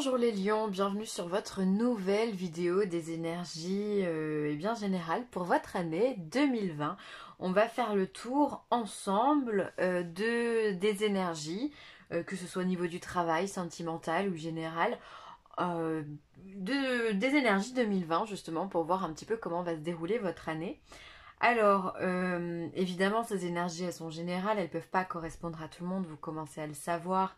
Bonjour les lions, bienvenue sur votre nouvelle vidéo des énergies bien générales pour votre année 2020. On va faire le tour ensemble des énergies, que ce soit au niveau du travail, sentimental ou général, des énergies 2020 justement pour voir un petit peu comment va se dérouler votre année. Alors, évidemment, ces énergies, elles sont générales, elles ne peuvent pas correspondre à tout le monde, vous commencez à le savoir.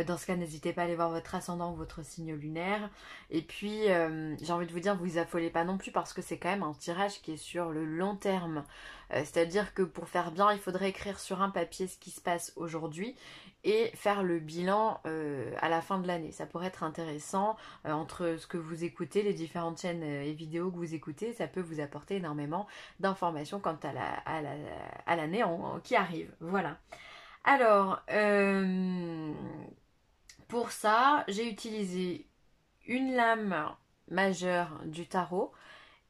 Dans ce cas, n'hésitez pas à aller voir votre ascendant ou votre signe lunaire. Et puis, j'ai envie de vous dire, vous affolez pas non plus parce que c'est quand même un tirage qui est sur le long terme. C'est-à-dire que pour faire bien, il faudrait écrire sur un papier ce qui se passe aujourd'hui et faire le bilan à la fin de l'année. Ça pourrait être intéressant entre ce que vous écoutez, les différentes chaînes et vidéos que vous écoutez, ça peut vous apporter énormément d'informations quant à l'année qui arrive. Voilà. Alors, pour ça, j'ai utilisé une lame majeure du tarot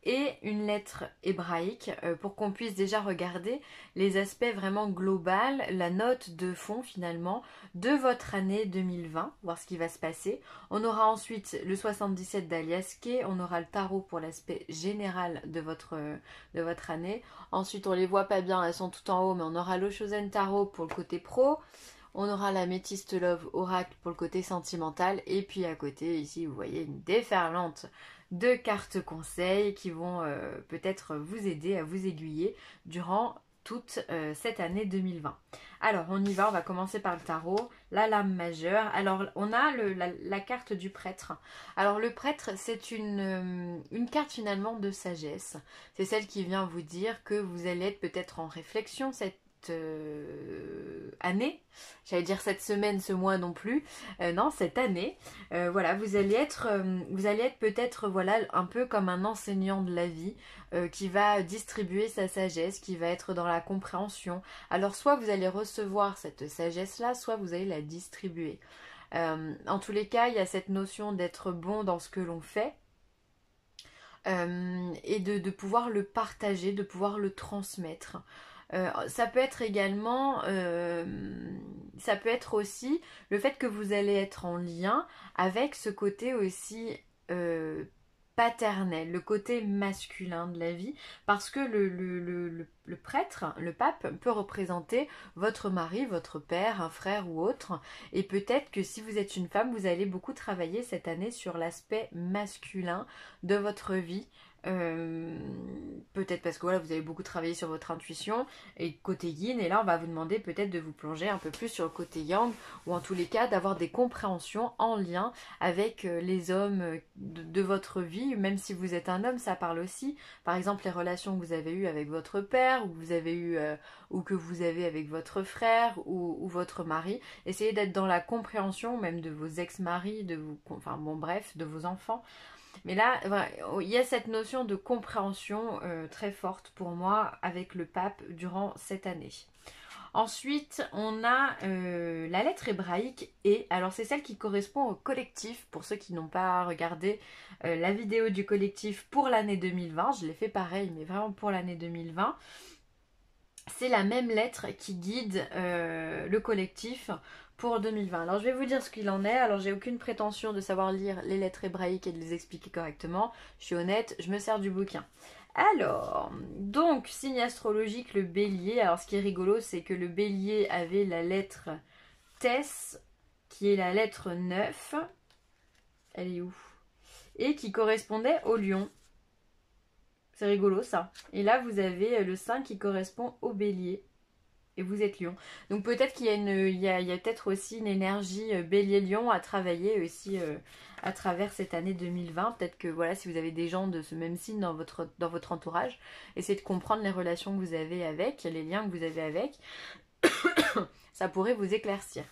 et une lettre hébraïque pour qu'on puisse déjà regarder les aspects vraiment globaux, la note de fond finalement de votre année 2020, voir ce qui va se passer. On aura ensuite le 77 d'Aliaské, on aura le tarot pour l'aspect général de votre année. Ensuite, on les voit pas bien, elles sont tout en haut, mais on aura l'Oshozen Tarot pour le côté pro. On aura la Métiste Love Oracle pour le côté sentimental. Et puis à côté, ici, vous voyez une déferlante de cartes conseils qui vont peut-être vous aider à vous aiguiller durant toute cette année 2020. Alors, on y va, on va commencer par le tarot, la lame majeure. Alors, on a la carte du prêtre. Alors, le prêtre, c'est une carte finalement de sagesse. C'est celle qui vient vous dire que vous allez être peut-être en réflexion cette année, j'allais dire cette semaine, ce mois non plus, non, cette année, voilà, vous allez être peut-être voilà un peu comme un enseignant de la vie qui va distribuer sa sagesse, qui va être dans la compréhension. Alors soit vous allez recevoir cette sagesse-là, soit vous allez la distribuer. En tous les cas, il y a cette notion d'être bon dans ce que l'on fait. Et de pouvoir le partager, de pouvoir le transmettre. Ça peut être également, ça peut être aussi le fait que vous allez être en lien avec ce côté aussi paternel, le côté masculin de la vie, parce que le prêtre, le pape, peut représenter votre mari, votre père, un frère ou autre, et peut-être que si vous êtes une femme, vous allez beaucoup travailler cette année sur l'aspect masculin de votre vie. Peut-être parce que voilà, vous avez beaucoup travaillé sur votre intuition et côté yin, et là on va vous demander peut-être de vous plonger un peu plus sur le côté yang, ou en tous les cas d'avoir des compréhensions en lien avec les hommes de votre vie. Même si vous êtes un homme, ça parle aussi, par exemple les relations que vous avez eues avec votre père, ou que vous avez eu ou que vous avez avec votre frère ou votre mari. Essayez d'être dans la compréhension même de vos ex-maris, enfin bon bref, de vos enfants. Mais là, voilà, il y a cette notion de compréhension très forte pour moi avec le pape durant cette année. Ensuite, on a la lettre hébraïque E. Alors, c'est celle qui correspond au collectif. Pour ceux qui n'ont pas regardé la vidéo du collectif pour l'année 2020, je l'ai fait pareil, mais vraiment pour l'année 2020. C'est la même lettre qui guide le collectif pour 2020. Alors je vais vous dire ce qu'il en est. Alors j'ai aucune prétention de savoir lire les lettres hébraïques et de les expliquer correctement. Je suis honnête, je me sers du bouquin. Alors, donc signe astrologique, le bélier. Alors ce qui est rigolo, c'est que le bélier avait la lettre Tess, qui est la lettre 9. Elle est où? Et qui correspondait au lion. C'est rigolo ça. Et là vous avez le 5 qui correspond au bélier. Et vous êtes lion. Donc peut-être qu'il y a, il y a peut-être aussi une énergie bélier-lion à travailler aussi à travers cette année 2020. Peut-être que voilà, si vous avez des gens de ce même signe dans votre entourage, essayez de comprendre les relations que vous avez avec, les liens que vous avez avec. Ça pourrait vous éclaircir.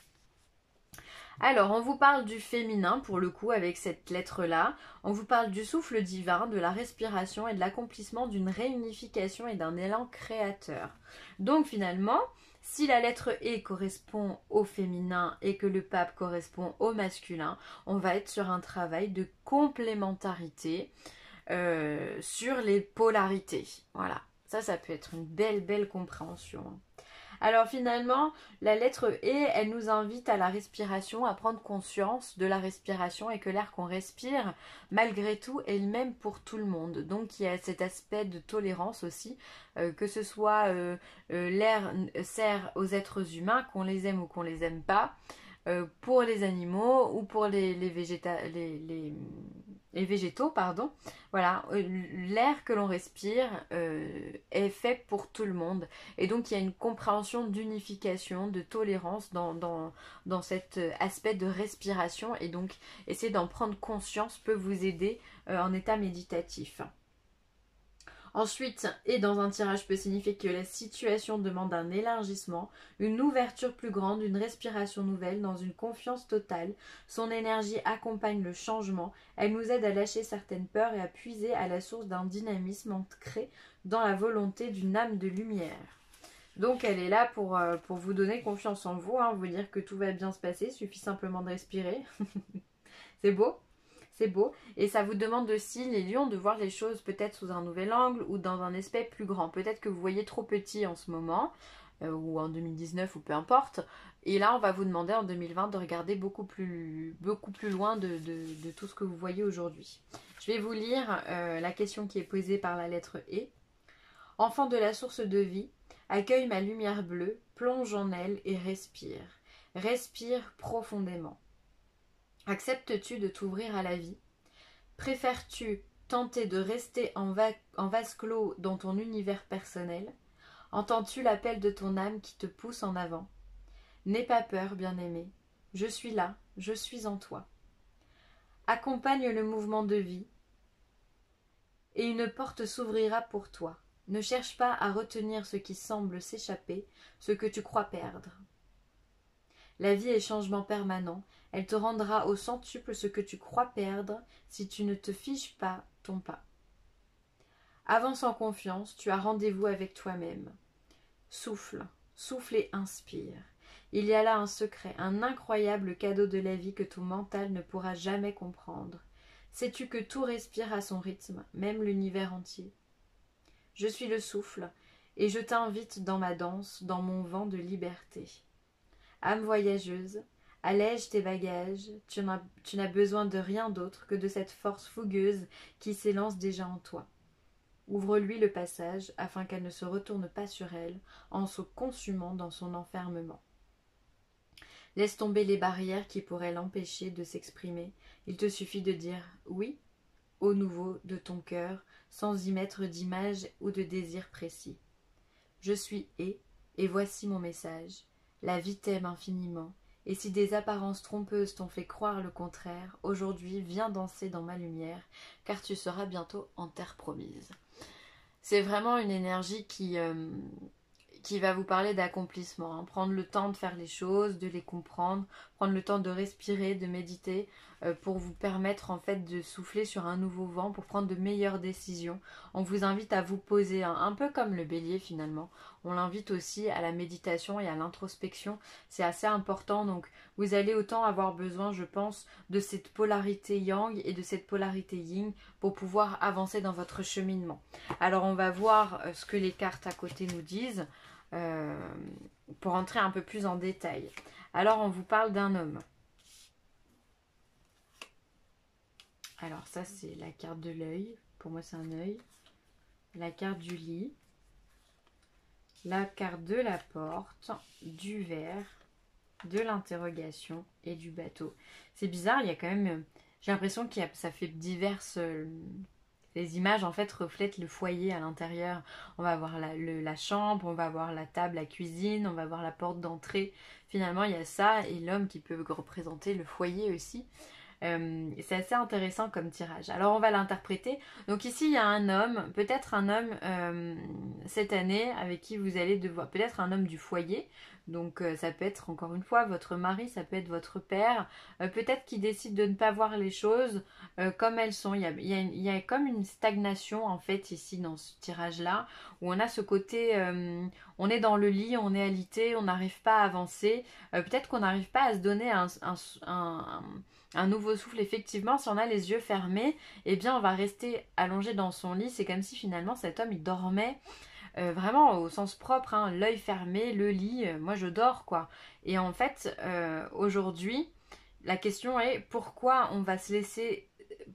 Alors, on vous parle du féminin, pour le coup, avec cette lettre-là. On vous parle du souffle divin, de la respiration et de l'accomplissement d'une réunification et d'un élan créateur. Donc, finalement, si la lettre E correspond au féminin et que le pape correspond au masculin, on va être sur un travail de complémentarité sur les polarités. Voilà, ça peut être une belle compréhension. Alors finalement, la lettre E, elle nous invite à la respiration, à prendre conscience de la respiration et que l'air qu'on respire, malgré tout, est le même pour tout le monde. Donc il y a cet aspect de tolérance aussi, que ce soit l'air sert aux êtres humains, qu'on les aime ou qu'on les aime pas, pour les animaux ou pour les végétaux, pardon. Voilà, l'air que l'on respire est fait pour tout le monde. Et donc il y a une compréhension d'unification, de tolérance dans cet aspect de respiration. Et donc essayer d'en prendre conscience peut vous aider en état méditatif. Ensuite, et dans un tirage peut signifier que la situation demande un élargissement, une ouverture plus grande, une respiration nouvelle, dans une confiance totale. Son énergie accompagne le changement, elle nous aide à lâcher certaines peurs et à puiser à la source d'un dynamisme ancré dans la volonté d'une âme de lumière. Donc elle est là pour vous donner confiance en vous, vous dire que tout va bien se passer, il suffit simplement de respirer. C'est beau? C'est beau. Et ça vous demande aussi, les lions, de voir les choses peut-être sous un nouvel angle ou dans un aspect plus grand. Peut-être que vous voyez trop petit en ce moment, ou en 2019, ou peu importe. Et là, on va vous demander en 2020 de regarder beaucoup plus loin de tout ce que vous voyez aujourd'hui. Je vais vous lire la question qui est posée par la lettre E. Enfant de la source de vie, accueille ma lumière bleue, plonge en elle et respire. Respire profondément. Acceptes-tu de t'ouvrir à la vie? Préfères-tu tenter de rester en vase clos dans ton univers personnel? Entends-tu l'appel de ton âme qui te pousse en avant? N'aie pas peur, bien-aimé. Je suis là, je suis en toi. Accompagne le mouvement de vie et une porte s'ouvrira pour toi. Ne cherche pas à retenir ce qui semble s'échapper, ce que tu crois perdre. La vie est changement permanent, elle te rendra au centuple ce que tu crois perdre si tu ne te fiches pas ton pas. Avance en confiance, tu as rendez-vous avec toi-même. Souffle, souffle et inspire. Il y a là un secret, un incroyable cadeau de la vie que ton mental ne pourra jamais comprendre. Sais-tu que tout respire à son rythme, même l'univers entier? Je suis le souffle, et je t'invite dans ma danse, dans mon vent de liberté. Âme voyageuse, allège tes bagages, tu n'as besoin de rien d'autre que de cette force fougueuse qui s'élance déjà en toi. Ouvre-lui le passage afin qu'elle ne se retourne pas sur elle en se consumant dans son enfermement. Laisse tomber les barrières qui pourraient l'empêcher de s'exprimer. Il te suffit de dire oui au nouveau de ton cœur sans y mettre d'image ou de désir précis. Je suis et voici mon message. La vie t'aime infiniment, et si des apparences trompeuses t'ont fait croire le contraire, aujourd'hui viens danser dans ma lumière, car tu seras bientôt en terre promise. C'est vraiment une énergie qui va vous parler d'accomplissement. Prendre le temps de faire les choses, de les comprendre, prendre le temps de respirer, de méditer, pour vous permettre en fait de souffler sur un nouveau vent, pour prendre de meilleures décisions. On vous invite à vous poser, un peu comme le bélier finalement. On l'invite aussi à la méditation et à l'introspection. C'est assez important, donc vous allez autant avoir besoin, je pense, de cette polarité yang et de cette polarité yin pour pouvoir avancer dans votre cheminement. Alors on va voir ce que les cartes à côté nous disent. Pour entrer un peu plus en détail. Alors on vous parle d'un homme. Alors ça c'est la carte de l'œil. Pour moi c'est un œil. La carte du lit. La carte de la porte. Du verre. De l'interrogation et du bateau. C'est bizarre, il y a quand même... J'ai l'impression que ça fait diverses... Les images en fait reflètent le foyer à l'intérieur. On va voir la chambre, on va voir la table, la cuisine, on va voir la porte d'entrée. Finalement il y a ça et l'homme qui peut représenter le foyer aussi. C'est assez intéressant comme tirage. Alors on va l'interpréter. Donc ici il y a un homme, peut-être un homme cette année avec qui vous allez devoir, peut-être un homme du foyer. Donc ça peut être encore une fois votre mari, ça peut être votre père, peut-être qu'il décide de ne pas voir les choses comme elles sont. Il y a comme une stagnation en fait ici dans ce tirage là, où on a ce côté, on est dans le lit, on est alité, on n'arrive pas à avancer, peut-être qu'on n'arrive pas à se donner un nouveau souffle. Effectivement, si on a les yeux fermés, eh bien on va rester allongé dans son lit. C'est comme si finalement cet homme il dormait vraiment au sens propre, hein, l'œil fermé, le lit, moi je dors quoi. Et en fait, aujourd'hui, la question est pourquoi on va se laisser...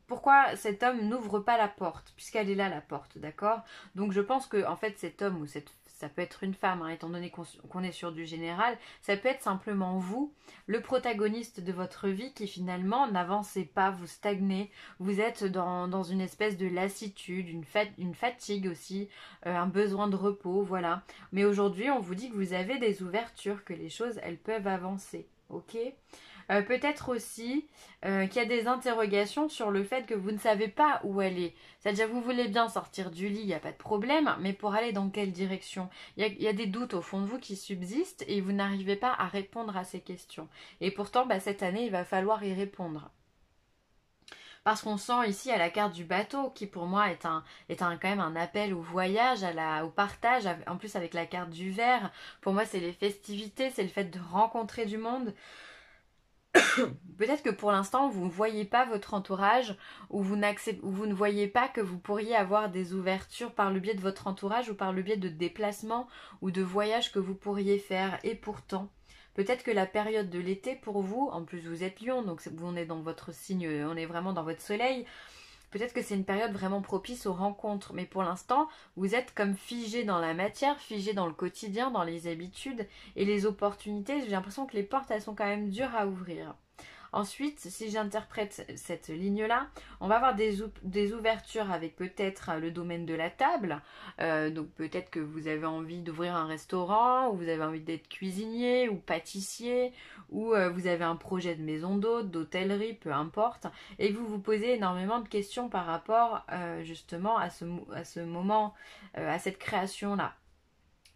Pourquoi cet homme n'ouvre pas la porte, puisqu'elle est là la porte, d'accord? Donc je pense que en fait cet homme ou ça peut être une femme, hein, étant donné qu'on est sur du général, ça peut être simplement vous, le protagoniste de votre vie qui finalement n'avancez pas, vous stagnez, vous êtes dans une espèce de lassitude, une fatigue aussi, un besoin de repos, voilà. Mais aujourd'hui on vous dit que vous avez des ouvertures, que les choses elles peuvent avancer, ok? Peut-être aussi qu'il y a des interrogations sur le fait que vous ne savez pas où elle est. C'est-à-dire vous voulez bien sortir du lit, il n'y a pas de problème, mais pour aller dans quelle direction? Il y a des doutes au fond de vous qui subsistent et vous n'arrivez pas à répondre à ces questions. Et pourtant, bah, cette année, il va falloir y répondre. Parce qu'on sent ici à la carte du bateau, qui pour moi quand même un appel au voyage, au partage, en plus avec la carte du verre. Pour moi, c'est les festivités, c'est le fait de rencontrer du monde. Peut-être que pour l'instant, vous ne voyez pas votre entourage ou vous ne voyez pas que vous pourriez avoir des ouvertures par le biais de votre entourage ou par le biais de déplacements ou de voyages que vous pourriez faire. Et pourtant, peut-être que la période de l'été pour vous, en plus vous êtes Lion, donc on est dans votre signe, on est vraiment dans votre soleil. Peut-être que c'est une période vraiment propice aux rencontres, mais pour l'instant, vous êtes comme figé dans la matière, figé dans le quotidien, dans les habitudes et les opportunités. J'ai l'impression que les portes, elles sont quand même dures à ouvrir. Ensuite, si j'interprète cette ligne-là, on va avoir des ouvertures avec peut-être le domaine de la table. Donc peut-être que vous avez envie d'ouvrir un restaurant, ou vous avez envie d'être cuisinier ou pâtissier, ou vous avez un projet de maison d'hôte, d'hôtellerie, peu importe. Et vous vous posez énormément de questions par rapport justement à ce moment, à cette création-là.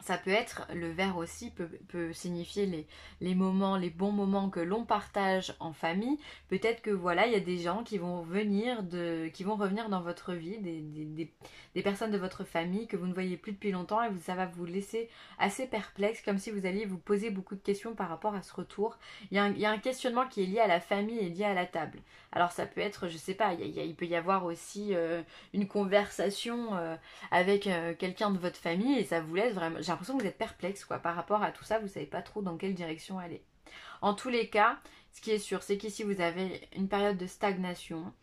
Ça peut être, le verre aussi peut signifier les moments, les bons moments que l'on partage en famille. Peut-être que voilà, il y a des gens qui vont revenir dans votre vie, des personnes de votre famille que vous ne voyez plus depuis longtemps et ça va vous laisser assez perplexe, comme si vous alliez vous poser beaucoup de questions par rapport à ce retour. Il y a un questionnement qui est lié à la famille et lié à la table. Alors ça peut être, je sais pas, il peut y avoir aussi une conversation avec quelqu'un de votre famille et ça vous laisse vraiment... J'ai l'impression que vous êtes perplexe quoi, par rapport à tout ça, vous savez pas trop dans quelle direction aller. En tous les cas, ce qui est sûr, c'est qu'ici vous avez une période de stagnation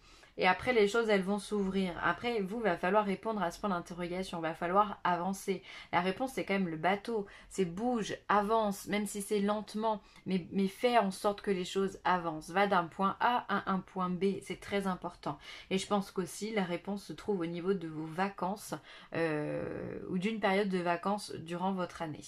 et après les choses elles vont s'ouvrir. Après vous, va falloir répondre à ce point d'interrogation, va falloir avancer. La réponse c'est quand même le bateau, c'est bouge, avance, même si c'est lentement, mais fais en sorte que les choses avancent. Va d'un point A à un point B, c'est très important. Et je pense qu'aussi la réponse se trouve au niveau de vos vacances ou d'une période de vacances durant votre année.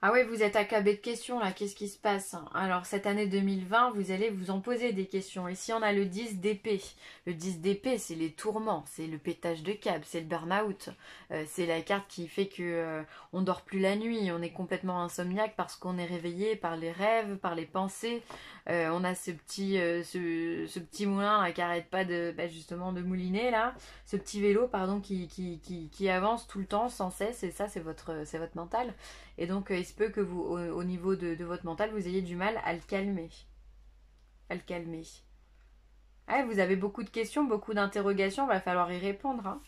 Ah ouais, vous êtes accablé de questions là, qu'est-ce qui se passe? Alors cette année 2020, vous allez vous en poser des questions. Ici on a le 10 d'épée. Le 10 d'épée, c'est les tourments, c'est le pétage de câble, c'est le burn-out. C'est la carte qui fait que on dort plus la nuit, on est complètement insomniaque parce qu'on est réveillé par les rêves, par les pensées. On a ce petit moulin là, qui arrête pas justement de mouliner là. Ce petit vélo, pardon, qui avance tout le temps sans cesse et ça c'est votre mental. Et donc, il se peut que vous, au niveau de votre mental, vous ayez du mal à le calmer. À le calmer. Ah, vous avez beaucoup de questions, beaucoup d'interrogations, va falloir y répondre. Hein.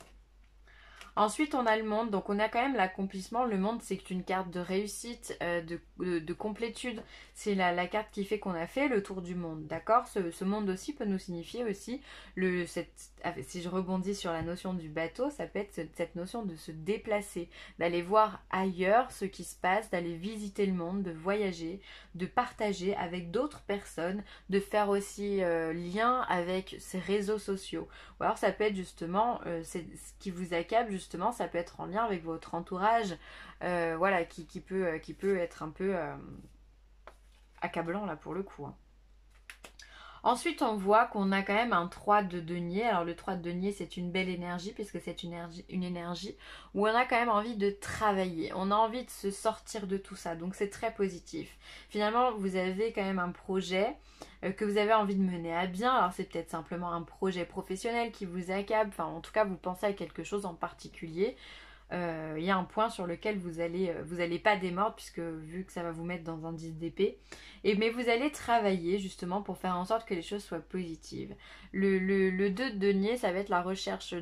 Ensuite, on a le monde. Donc, on a quand même l'accomplissement. Le monde, c'est une carte de réussite, de complétude. C'est la carte qui fait qu'on a fait le tour du monde. D'accord? Ce monde aussi peut nous signifier aussi, si je rebondis sur la notion du bateau, ça peut être cette notion de se déplacer, d'aller voir ailleurs ce qui se passe, d'aller visiter le monde, de voyager, de partager avec d'autres personnes, de faire aussi lien avec ces réseaux sociaux. Ou alors, ça peut être justement ce qui vous accable, justement, ça peut être en lien avec votre entourage, voilà, qui peut être un peu accablant là pour le coup. Hein. Ensuite, on voit qu'on a quand même un 3 de denier. Alors le 3 de denier, c'est une belle énergie puisque c'est une énergie où on a quand même envie de travailler. On a envie de se sortir de tout ça. Donc c'est très positif. Finalement, vous avez quand même un projet que vous avez envie de mener à bien. Alors c'est peut-être simplement un projet professionnel qui vous accable. Enfin, en tout cas, vous pensez à quelque chose en particulier. Il y a un point sur lequel vous allez pas démordre puisque vu que ça va vous mettre dans un 10 d'épée mais vous allez travailler justement pour faire en sorte que les choses soient positives. Le 2 de denier, ça va être la recherche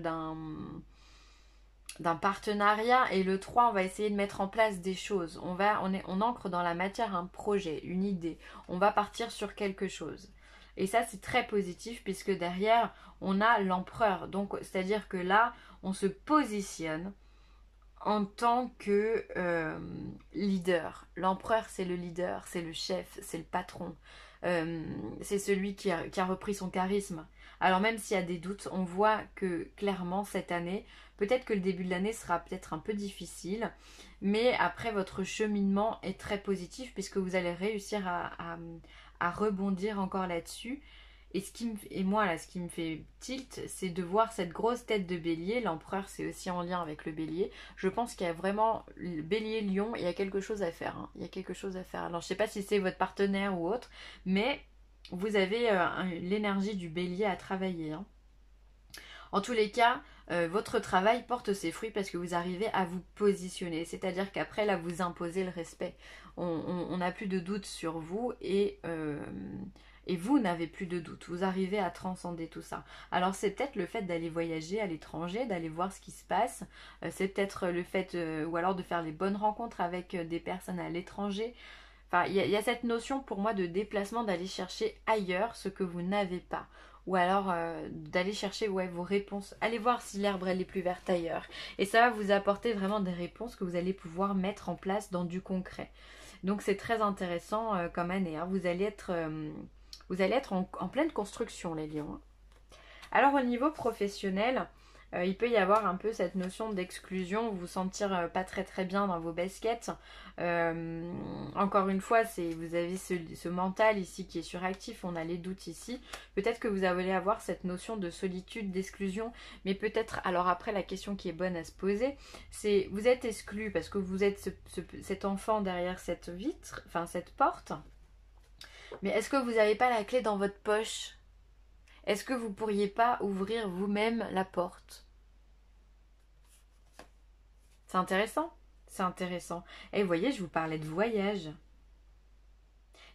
d'un partenariat. Et le 3, on va essayer de mettre en place des choses. On ancre dans la matière un projet, une idée. On va partir sur quelque chose. Et ça, c'est très positif puisque derrière, on a l'empereur. Donc, c'est-à-dire que là, on se positionne en tant que leader. L'empereur, c'est le leader, c'est le chef, c'est le patron. C'est celui qui a repris son charisme. Alors même s'il y a des doutes, on voit que clairement cette année, peut-être que le début de l'année sera peut-être un peu difficile, mais après votre cheminement est très positif puisque vous allez réussir à rebondir encore là-dessus. Et moi, là, ce qui me fait tilt, c'est de voir cette grosse tête de bélier. L'empereur, c'est aussi en lien avec le bélier. Je pense qu'il y a vraiment le bélier-lion, il y a quelque chose à faire. Hein. Il y a quelque chose à faire. Alors, je ne sais pas si c'est votre partenaire ou autre, mais vous avez l'énergie du bélier à travailler. Hein. En tous les cas, votre travail porte ses fruits parce que vous arrivez à vous positionner. C'est-à-dire qu'après, là, vous imposez le respect. On n'a plus de doute sur vous et vous n'avez plus de doute. Vous arrivez à transcender tout ça. Alors c'est peut-être le fait d'aller voyager à l'étranger, d'aller voir ce qui se passe. C'est peut-être le fait, ou alors de faire les bonnes rencontres avec des personnes à l'étranger. Enfin, il y a cette notion pour moi de déplacement, d'aller chercher ailleurs ce que vous n'avez pas. Ou alors d'aller chercher vos réponses. Allez voir si l'herbe elle est plus verte ailleurs. Et ça va vous apporter vraiment des réponses que vous allez pouvoir mettre en place dans du concret. Donc c'est très intéressant comme année. Hein. Vous allez être en pleine construction, les lions. Alors au niveau professionnel, il peut y avoir un peu cette notion d'exclusion, vous sentir pas très très bien dans vos baskets. Encore une fois, vous avez ce mental ici qui est suractif, on a les doutes ici. Peut-être que vous allez avoir cette notion de solitude, d'exclusion, mais peut-être, alors après la question qui est bonne à se poser, c'est vous êtes exclu parce que vous êtes cet enfant derrière cette vitre, enfin cette porte. Mais est-ce que vous n'avez pas la clé dans votre poche? Est-ce que vous ne pourriez pas ouvrir vous-même la porte? C'est intéressant. C'est intéressant. Et vous voyez, je vous parlais de voyage.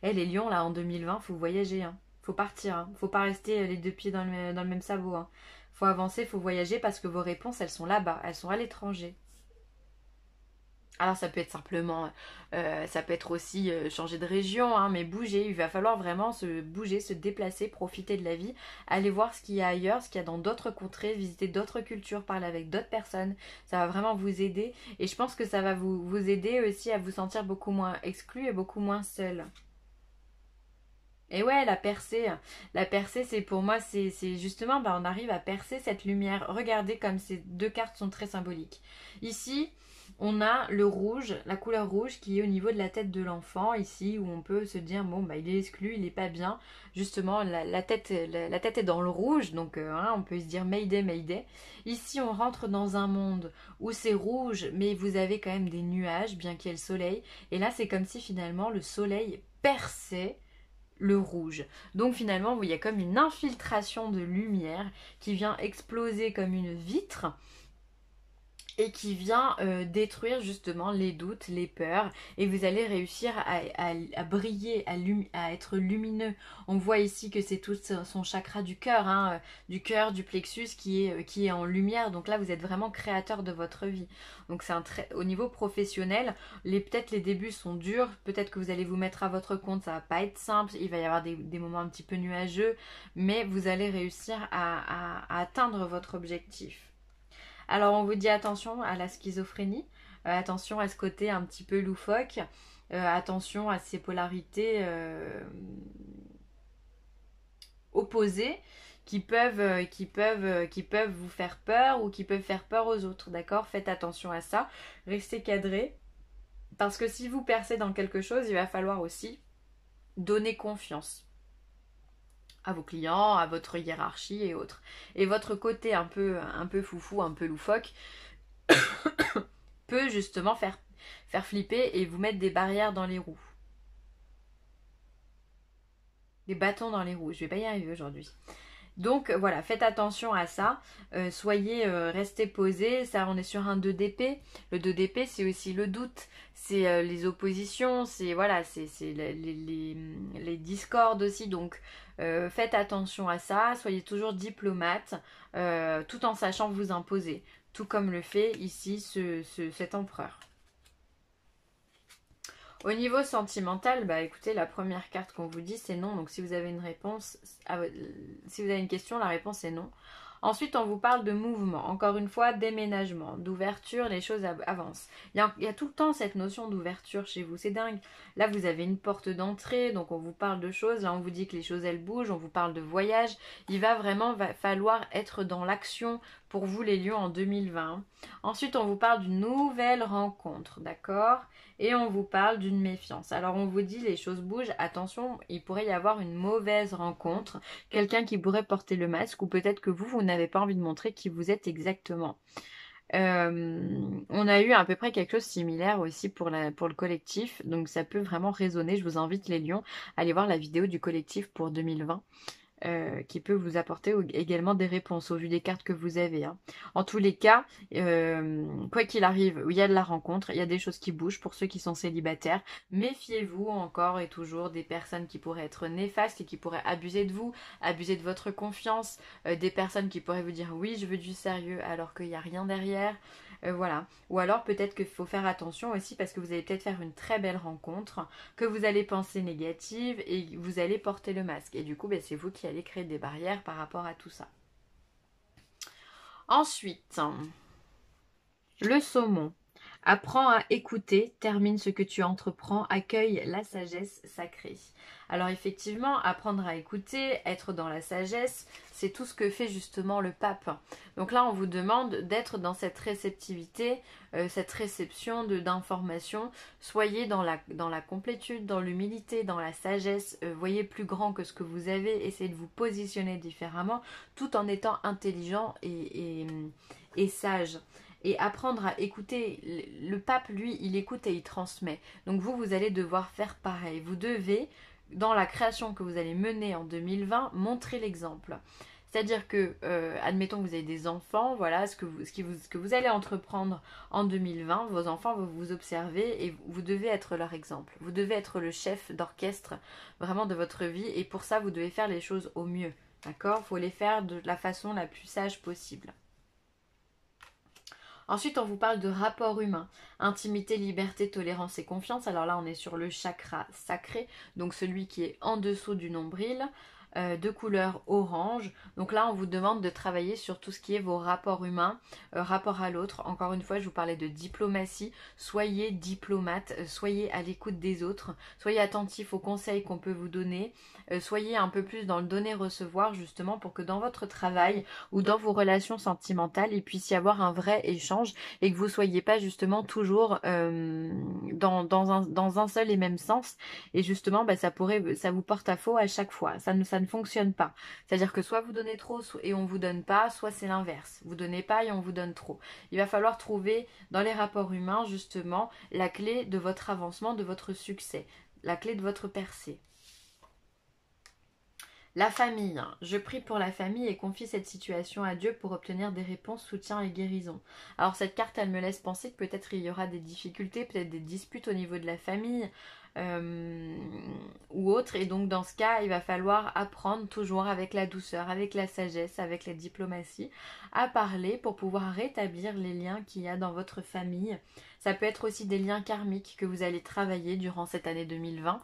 Les lions, là, en 2020, faut voyager. Hein. Faut partir. Hein. Faut pas rester les deux pieds dans le même sabot. Hein. Faut avancer, faut voyager parce que vos réponses, elles sont là-bas. Elles sont à l'étranger. Alors ça peut être simplement, ça peut être aussi changer de région, hein, mais bouger, il va falloir vraiment se bouger, se déplacer, profiter de la vie, aller voir ce qu'il y a ailleurs, ce qu'il y a dans d'autres contrées, visiter d'autres cultures, parler avec d'autres personnes, ça va vraiment vous aider et je pense que ça va vous aider aussi à vous sentir beaucoup moins exclu et beaucoup moins seul. Et ouais, la percée c'est pour moi, c'est justement, on arrive à percer cette lumière. Regardez comme ces deux cartes sont très symboliques. Ici, on a le rouge, la couleur rouge qui est au niveau de la tête de l'enfant, ici, où on peut se dire, bon, il est exclu, il est pas bien. Justement, la tête est dans le rouge, donc on peut se dire Mayday, Mayday. Ici, on rentre dans un monde où c'est rouge, mais vous avez quand même des nuages, bien qu'il y ait le soleil. Et là, c'est comme si finalement le soleil perçait le rouge. Donc finalement, il y a comme une infiltration de lumière qui vient exploser comme une vitre et qui vient détruire justement les doutes, les peurs, et vous allez réussir à briller, à être lumineux. On voit ici que c'est tout son chakra du cœur, hein, du cœur, du plexus qui est en lumière. Donc là, vous êtes vraiment créateur de votre vie. Donc c'est au niveau professionnel, peut-être les débuts sont durs, peut-être que vous allez vous mettre à votre compte, ça va pas être simple, il va y avoir des moments un petit peu nuageux, mais vous allez réussir à atteindre votre objectif. Alors on vous dit attention à la schizophrénie, attention à ce côté un petit peu loufoque, attention à ces polarités opposées qui peuvent vous faire peur ou qui peuvent faire peur aux autres, d'accord? Faites attention à ça, restez cadré, parce que si vous percez dans quelque chose, il va falloir aussi donner confiance à vos clients, à votre hiérarchie et autres. Et votre côté un peu foufou, un peu loufoque, peut justement faire flipper et vous mettre des barrières dans les roues. Des bâtons dans les roues. Je vais pas y arriver aujourd'hui. Donc voilà, faites attention à ça. Restez posés. Ça, on est sur un 2 d'épée. Le 2 d'épée, c'est aussi le doute. C'est les oppositions. C'est les discordes aussi. Donc faites attention à ça. Soyez toujours diplomate, tout en sachant vous imposer. tout comme le fait ici cet empereur. Au niveau sentimental, bah écoutez, la première carte qu'on vous dit, c'est non. Donc si vous avez une réponse, si vous avez une question, la réponse est non. Ensuite, on vous parle de mouvement. Encore une fois, déménagement, d'ouverture, les choses avancent. Il y a tout le temps cette notion d'ouverture chez vous, c'est dingue. Là, vous avez une porte d'entrée, donc on vous parle de choses. Là, on vous dit que les choses, elles bougent, on vous parle de voyage. Il va vraiment falloir être dans l'action pour vous, les lions, en 2020. Ensuite, on vous parle d'une nouvelle rencontre, d'accord ? Et on vous parle d'une méfiance. Alors, on vous dit, les choses bougent, attention, il pourrait y avoir une mauvaise rencontre, quelqu'un qui pourrait porter le masque, ou peut-être que vous n'avez pas envie de montrer qui vous êtes exactement. On a eu à peu près quelque chose de similaire aussi pour le collectif, donc ça peut vraiment résonner. Je vous invite, les lions, à aller voir la vidéo du collectif pour 2020. Qui peut vous apporter également des réponses au vu des cartes que vous avez. Hein. En tous les cas, quoi qu'il arrive, il y a de la rencontre, il y a des choses qui bougent pour ceux qui sont célibataires. Méfiez-vous encore et toujours des personnes qui pourraient être néfastes et qui pourraient abuser de vous, abuser de votre confiance, des personnes qui pourraient vous dire oui, je veux du sérieux alors qu'il n'y a rien derrière. Voilà. Ou alors peut-être qu'il faut faire attention aussi parce que vous allez peut-être faire une très belle rencontre, que vous allez penser négative et vous allez porter le masque. Et du coup, c'est vous qui allez créer des barrières par rapport à tout ça. Ensuite, le saumon. Apprends à écouter, termine ce que tu entreprends, accueille la sagesse sacrée. Alors effectivement, apprendre à écouter, être dans la sagesse, c'est tout ce que fait justement le pape. Donc là, on vous demande d'être dans cette réceptivité, cette réception d'informations. Soyez dans la complétude, dans l'humilité, dans la sagesse. Voyez plus grand que ce que vous avez. Essayez de vous positionner différemment, tout en étant intelligent et sage. Et apprendre à écouter. Le pape, lui, il écoute et il transmet. Donc vous allez devoir faire pareil. Vous devez, dans la création que vous allez mener en 2020, montrer l'exemple. C'est-à-dire que, admettons que vous avez des enfants, voilà, ce que vous allez entreprendre en 2020, vos enfants vont vous observer et vous devez être leur exemple. Vous devez être le chef d'orchestre vraiment de votre vie et pour ça, vous devez faire les choses au mieux. D'accord ? Il faut les faire de la façon la plus sage possible. Ensuite, on vous parle de rapport humain, intimité, liberté, tolérance et confiance. Alors là, on est sur le chakra sacré, donc celui qui est en dessous du nombril, de couleur orange. Donc là, on vous demande de travailler sur tout ce qui est vos rapports humains, rapport à l'autre. Encore une fois, je vous parlais de diplomatie. Soyez diplomate, soyez à l'écoute des autres, soyez attentif aux conseils qu'on peut vous donner, soyez un peu plus dans le donner-recevoir justement pour que dans votre travail ou dans vos relations sentimentales, il puisse y avoir un vrai échange et que vous ne soyez pas justement toujours dans un seul et même sens. Et justement, ça vous porte à faux à chaque fois. Ça ne fonctionne pas. C'est-à-dire que soit vous donnez trop et on vous donne pas, soit c'est l'inverse. Vous donnez pas et on vous donne trop. Il va falloir trouver dans les rapports humains justement la clé de votre avancement, de votre succès, la clé de votre percée. La famille. Je prie pour la famille et confie cette situation à Dieu pour obtenir des réponses, soutien et guérison. Alors cette carte, elle me laisse penser que peut-être il y aura des difficultés, peut-être des disputes au niveau de la famille ou autre. Et donc dans ce cas, il va falloir apprendre toujours avec la douceur, avec la sagesse, avec la diplomatie, à parler pour pouvoir rétablir les liens qu'il y a dans votre famille. Ça peut être aussi des liens karmiques que vous allez travailler durant cette année 2020.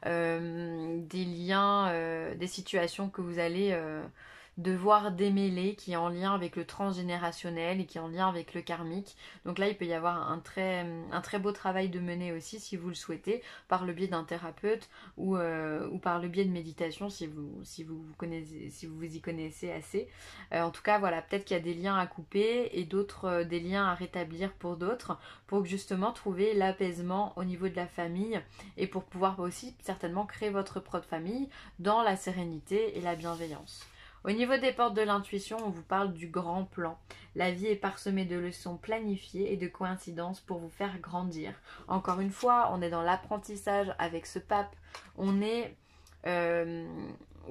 Des liens, des situations que vous allez devoir démêler qui est en lien avec le transgénérationnel et qui est en lien avec le karmique. Donc là, il peut y avoir un très beau travail de mener aussi si vous le souhaitez, par le biais d'un thérapeute ou par le biais de méditation si vous vous y connaissez assez. En tout cas, voilà, peut-être qu'il y a des liens à couper et d'autres des liens à rétablir pour d'autres, pour justement trouver l'apaisement au niveau de la famille et pour pouvoir aussi certainement créer votre propre famille dans la sérénité et la bienveillance. Au niveau des portes de l'intuition, on vous parle du grand plan. La vie est parsemée de leçons planifiées et de coïncidences pour vous faire grandir. Encore une fois, on est dans l'apprentissage avec ce pape.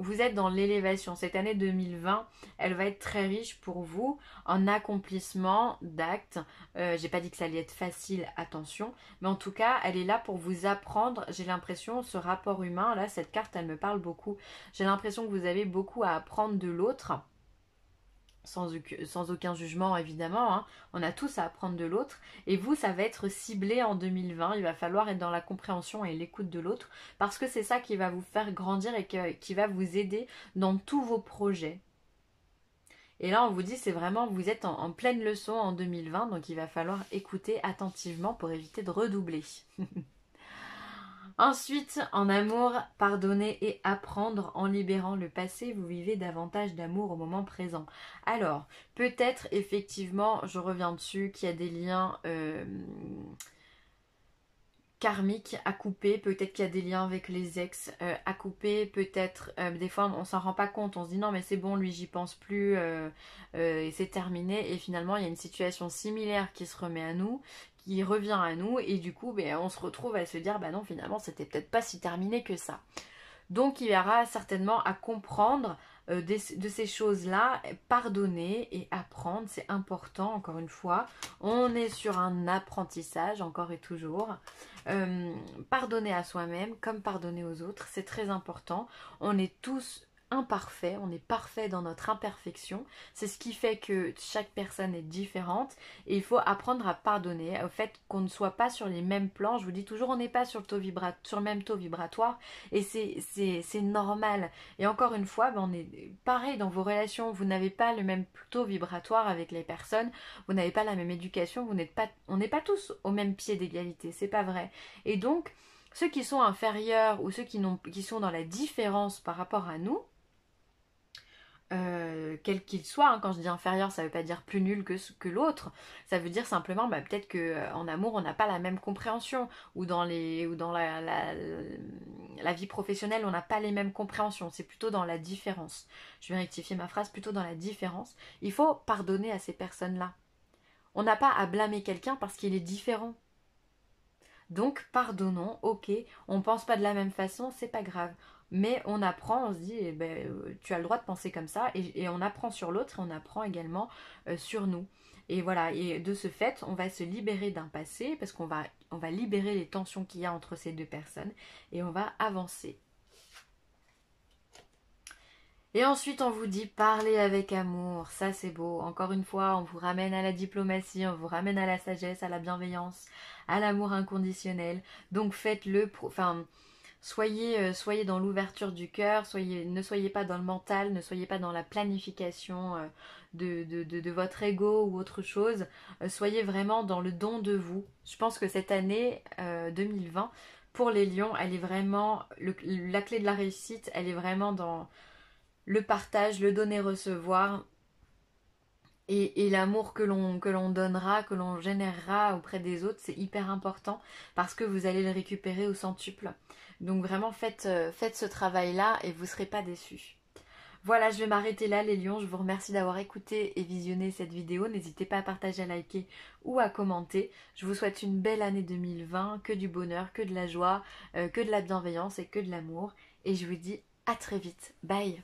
Vous êtes dans l'élévation. Cette année 2020, elle va être très riche pour vous en accomplissement d'actes. J'ai pas dit que ça allait être facile, attention. Mais en tout cas, elle est là pour vous apprendre. J'ai l'impression, ce rapport humain, là, cette carte, elle me parle beaucoup. J'ai l'impression que vous avez beaucoup à apprendre de l'autre. sans aucun jugement évidemment, hein. On a tous à apprendre de l'autre. Et vous, ça va être ciblé en 2020. Il va falloir être dans la compréhension et l'écoute de l'autre parce que c'est ça qui va vous faire grandir et qui va vous aider dans tous vos projets. Et là, on vous dit, c'est vraiment, vous êtes en pleine leçon en 2020, donc il va falloir écouter attentivement pour éviter de redoubler. Ensuite, en amour, pardonner et apprendre en libérant le passé, vous vivez davantage d'amour au moment présent. Alors, peut-être effectivement, je reviens dessus, qu'il y a des liens karmiques à couper, peut-être qu'il y a des liens avec les ex à couper, peut-être des fois on s'en rend pas compte, on se dit non mais c'est bon, lui j'y pense plus et c'est terminé, et finalement il y a une situation similaire qui se remet à nous, qui revient à nous, et du coup ben, on se retrouve à se dire bah non finalement c'était peut-être pas si terminé que ça. Donc il y aura certainement à comprendre de ces choses-là, pardonner et apprendre, c'est important, encore une fois. On est sur un apprentissage, encore et toujours. Pardonner à soi-même comme pardonner aux autres, c'est très important. On est tous imparfaits, on est parfait dans notre imperfection. C'est ce qui fait que chaque personne est différente et il faut apprendre à pardonner au fait qu'on ne soit pas sur les mêmes plans. Je vous dis toujours, on n'est pas sur le même taux vibratoire et c'est normal. Et encore une fois, on est pareil dans vos relations, vous n'avez pas le même taux vibratoire avec les personnes, vous n'avez pas la même éducation, on n'est pas tous au même pied d'égalité, c'est pas vrai. Et donc, ceux qui sont inférieurs ou ceux qui sont dans la différence par rapport à nous, quel qu'il soit, hein. Quand je dis inférieur, ça veut pas dire plus nul que l'autre, ça veut dire simplement peut-être qu'en amour on n'a pas la même compréhension, ou dans la vie professionnelle on n'a pas les mêmes compréhensions, c'est plutôt dans la différence. Je vais rectifier ma phrase, plutôt dans la différence. Il faut pardonner à ces personnes-là. On n'a pas à blâmer quelqu'un parce qu'il est différent. Donc pardonnons, ok, on pense pas de la même façon, c'est pas grave. Mais on apprend, on se dit, eh ben, tu as le droit de penser comme ça, et on apprend sur l'autre, et on apprend également sur nous. Et voilà, et de ce fait, on va se libérer d'un passé, parce on va libérer les tensions qu'il y a entre ces deux personnes, et on va avancer. Et ensuite, on vous dit parler avec amour, ça c'est beau. Encore une fois, on vous ramène à la diplomatie, on vous ramène à la sagesse, à la bienveillance, à l'amour inconditionnel. Donc faites-le, soyez dans l'ouverture du cœur, ne soyez pas dans le mental, ne soyez pas dans la planification de votre ego ou autre chose. Soyez vraiment dans le don de vous. Je pense que cette année 2020, pour les lions, elle est vraiment, la clé de la réussite, elle est vraiment dans le partage, le donner-recevoir et l'amour que l'on donnera, que l'on générera auprès des autres, c'est hyper important parce que vous allez le récupérer au centuple. Donc vraiment faites ce travail-là et vous ne serez pas déçus. Voilà, je vais m'arrêter là les lions, je vous remercie d'avoir écouté et visionné cette vidéo, n'hésitez pas à partager, à liker ou à commenter. Je vous souhaite une belle année 2020, que du bonheur, que de la joie, que de la bienveillance et que de l'amour. Et je vous dis à très vite, bye.